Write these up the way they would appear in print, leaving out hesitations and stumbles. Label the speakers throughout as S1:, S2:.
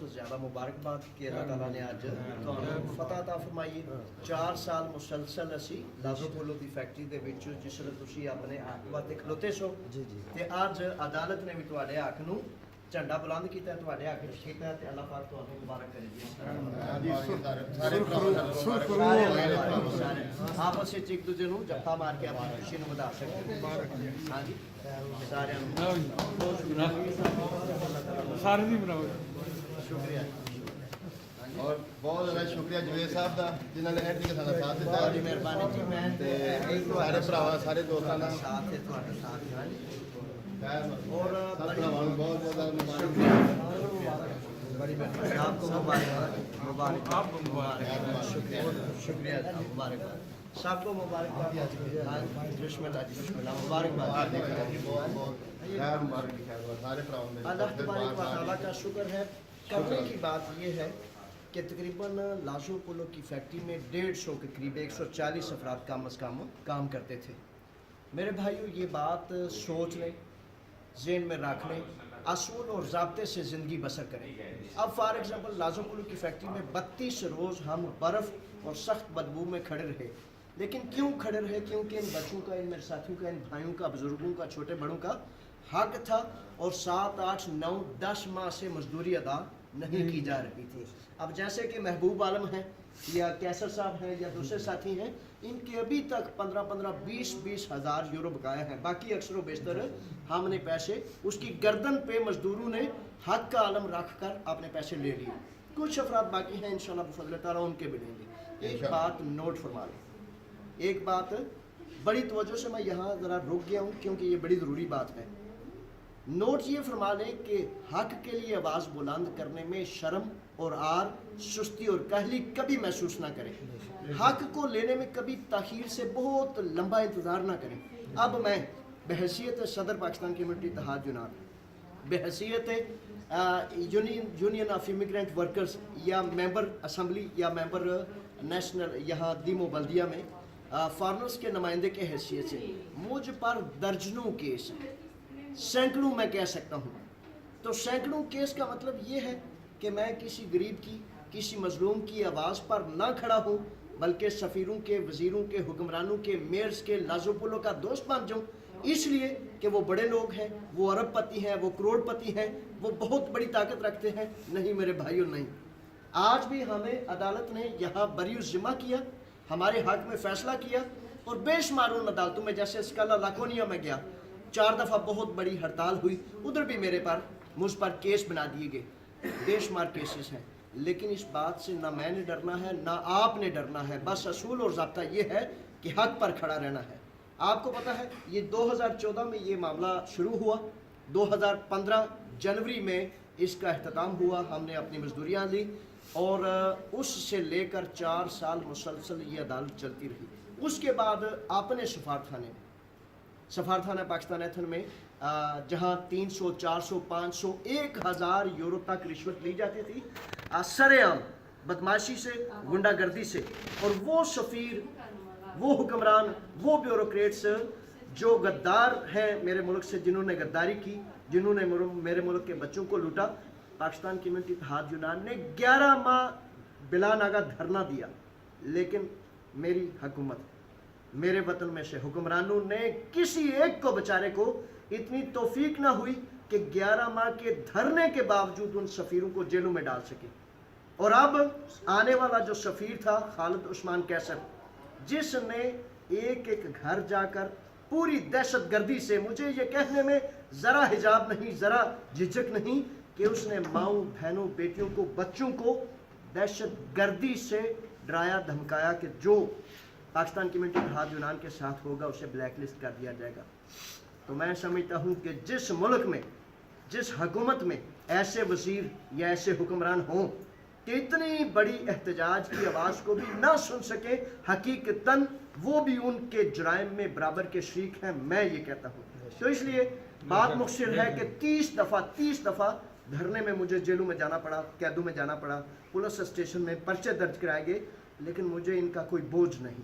S1: زیادہ مبارکباد کہ اللہ تعالیٰ نے اج فتح عطا فرمائی 4 سال مسلسل اسی لازو پولو دی فیکٹری دے وچ جس ویلے تسی اپنے حق واسطے کھلوتے سو تے اج عدالت نے بھی تواڈے حق نو جھنڈا بلند کیتا ہے تواڈے حق وچ کیتا ہے تے اللہ پاک تانوں مبارک کرے جی آپس وچ ایک دوسرے نو جفا مار کے اپنی خوشی نو ودا سکتے ہاں جی سارے
S2: سارے دی بناؤ
S1: شکریہ
S3: اور بہت زیادہ شکریہ جوید صاحب دا جنہوں نے اینٹری کے ساتھ ساتھ دیتا
S1: بڑی مہربانی جی میں
S3: سارے بھراواں سارے دوستاں دا
S1: ساتھ ہے تہاڈا ساتھ ہے
S3: اور سب بھراواں نوں بہت بہت مبارک
S1: بڑی مہربانی آپ کو مبارک آپ کو مبارک شکریہ مبارک سب کو مبارک بسم اللہ جی بسم اللہ مبارک
S3: بہت بہت خیر مبارک سارے بھراواں نے
S1: اللہ تبارک و تعالیٰ کا شکر ہے کرنے کی بات یہ ہے کہ تقریباً لازو پولو کی فیکٹری میں 150 کے قریب 140 افراد کم از کم کام کرتے تھے میرے بھائیو یہ بات سوچ لیں ذہن میں رکھ لیں اصول اور ضابطے سے زندگی بسر کریں اب فار ایگزامپل لازو پولو کی فیکٹری میں 32 روز ہم برف اور سخت بدبو میں کھڑے رہے لیکن کیوں کھڑے رہے کیونکہ ان بچوں کا ان میرے ساتھیوں کا ان بھائیوں کا بزرگوں کا چھوٹے بڑوں کا حق تھا اور 7 8 9 10 ماہ سے مزدوری ادا نہیں کی جا رہی تھی اب جیسے کہ محبوب عالم ہیں یا کیسر صاحب ہیں یا دوسرے ساتھی ہیں ان کے ابھی تک 15 20 ہزار یورو بقایا ہیں باقی اکثر و بیشتر ہم نے پیسے اس کی گردن پہ مزدوروں نے حق کا عالم رکھ کر اپنے پیسے لے لیے کچھ افراد باقی ہیں انشاءاللہ بفضل تعالیٰ ان کے بھی لیں گے ایک بات نوٹ فرما لیں ایک بات بڑی توجہ سے میں یہاں ذرا رک گیا ہوں کیونکہ یہ بڑی ضروری بات ہے نوٹ یہ فرما لیں کہ حق کے لیے آواز بلند کرنے میں شرم اور آر سستی اور کاہلی کبھی محسوس نہ کریں حق کو لینے میں کبھی تاخیر سے بہت لمبا انتظار نہ کریں اب میں بحیثیت صدر پاکستان کمیونٹی اتحاد یونان بحیثیت یونین آف امیگرینٹ ورکرز یا ممبر اسمبلی یا ممبر نیشنل یہاں دیمو بلدیہ میں فارنرز کے نمائندے کے حیثیت سے مجھ پر درجنوں کیس سینکڑوں میں کہہ سکتا ہوں تو سینکڑوں کیس کا مطلب یہ ہے کہ میں کسی غریب کی کسی مظلوم کی آواز پر نہ کھڑا ہوں بلکہ سفیروں کے وزیروں کے حکمرانوں کے میئرز کے لازو پولو کا دوست بن جاؤں اس لیے کہ وہ بڑے لوگ ہیں وہ ارب پتی ہیں وہ کروڑ پتی ہیں وہ بہت بڑی طاقت رکھتے ہیں نہیں میرے بھائیوں نہیں آج بھی ہمیں عدالت نے یہاں بری الذمہ کیا ہمارے حق میں فیصلہ کیا اور بے شمار ان عدالتوں میں جیسے اسکالا لاکونیا میں گیا 4 دفعہ بہت بڑی ہڑتال ہوئی ادھر بھی مجھ پر کیس بنا دیے گئے بے شمار کیسز ہیں لیکن اس بات سے نہ میں نے ڈرنا ہے نہ آپ نے ڈرنا ہے بس اصول اور ضابطہ یہ ہے کہ حق پر کھڑا رہنا ہے آپ کو پتہ ہے یہ 2014 میں یہ معاملہ شروع ہوا 2015 جنوری میں اس کا اختتام ہوا ہم نے اپنی مزدوریاں لی اور اس سے لے کر 4 سال مسلسل یہ عدالت چلتی رہی اس کے بعد اپنے سفارتخانہ پاکستان ایتھن میں جہاں 300 400 500 1000 یورو تک رشوت لی جاتی تھی سر عام بدماشی سے گنڈا گردی سے اور وہ سفیر وہ حکمران وہ بیوروکریٹس جو غدار ہیں میرے ملک سے جنہوں نے غداری کی جنہوں نے میرے ملک کے بچوں کو لوٹا پاکستان کمیونٹی اتحاد یونان نے 11 ماہ بلا ناگا دھرنا دیا لیکن میری حکومت میرے وطن میں سے حکمرانوں نے کسی ایک کو بیچارے کو اتنی توفیق نہ ہوئی کہ 11 ماہ کے دھرنے کے باوجود ان سفیروں کو جیلوں میں ڈال سکے اور اب آنے والا جو سفیر تھا خالد عثمان کیسر جس نے ایک گھر جا کر پوری دہشت گردی سے مجھے یہ کہنے میں ذرا حجاب نہیں ذرا جھجک نہیں کہ اس نے ماؤں بہنوں بیٹیوں کو بچوں کو دہشت گردی سے ڈرایا دھمکایا کہ جو پاکستان کمیونٹی اتحاد یونان کے ساتھ ہوگا اسے بلیک لسٹ کر دیا جائے گا تو میں سمجھتا ہوں کہ جس ملک میں جس حکومت میں ایسے وزیر یا ایسے حکمران ہوں کہ اتنی بڑی احتجاج کی آواز کو بھی نہ سن سکے حقیقتاً وہ بھی ان کے جرائم میں برابر کے شریک ہیں میں یہ کہتا ہوں تو اس لیے بات مختصر ہے کہ 30 دفعہ دھرنے میں مجھے جیلوں میں جانا پڑا قیدوں میں جانا پڑا پولیس اسٹیشن میں پرچے درج کرائے گئے لیکن مجھے ان کا کوئی بوجھ نہیں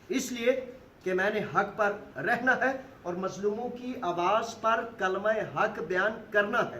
S1: اس لیے کہ میں نے حق پر رہنا ہے اور مظلوموں کی آواز پر کلمہ حق بیان کرنا ہے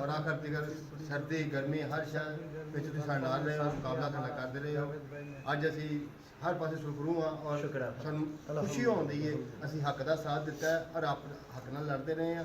S3: ਔਰ ਆਖਰ ਤੱਕ ਸਰਦੀ ਗਰਮੀ ਹਰ ਸ਼ਹਿਰ ਵਿੱਚ ਤੁਸੀਂ ਸਾਡੇ ਨਾਲ ਰਹੇ ਹੋ, ਮੁਕਾਬਲਾ ਕਰਨਾ ਕਰਦੇ ਰਹੇ ਹੋ। ਅੱਜ ਅਸੀਂ ਹਰ ਪਾਸੇ ਸੁਰਖਰੂ ਹਾਂ ਔਰ
S1: ਸ਼ੁਕਰ ਹੈ।
S3: ਸਾਨੂੰ ਖੁਸ਼ੀ ਹੁੰਦੀ ਹੈ ਅਸੀਂ ਹੱਕ ਦਾ ਸਾਥ ਦਿੱਤਾ ਹੈ ਔਰ ਆਪ ਹੱਕ ਨਾਲ ਲੜਦੇ ਰਹੇ ਹਾਂ।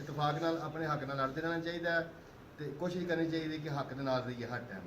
S3: ਇਤਫਾਕ ਨਾਲ ਆਪਣੇ ਹੱਕ ਨਾਲ ਲੜਦੇ ਰਹਿਣਾ ਚਾਹੀਦਾ ਹੈ ਤੇ ਕੋਸ਼ਿਸ਼ ਕਰਨੀ ਚਾਹੀਦੀ ਕਿ ਹੱਕ ਦੇ ਨਾਲ ਰਹੀਏ ਹਰ ਟਾਈਮ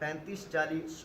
S1: 35-40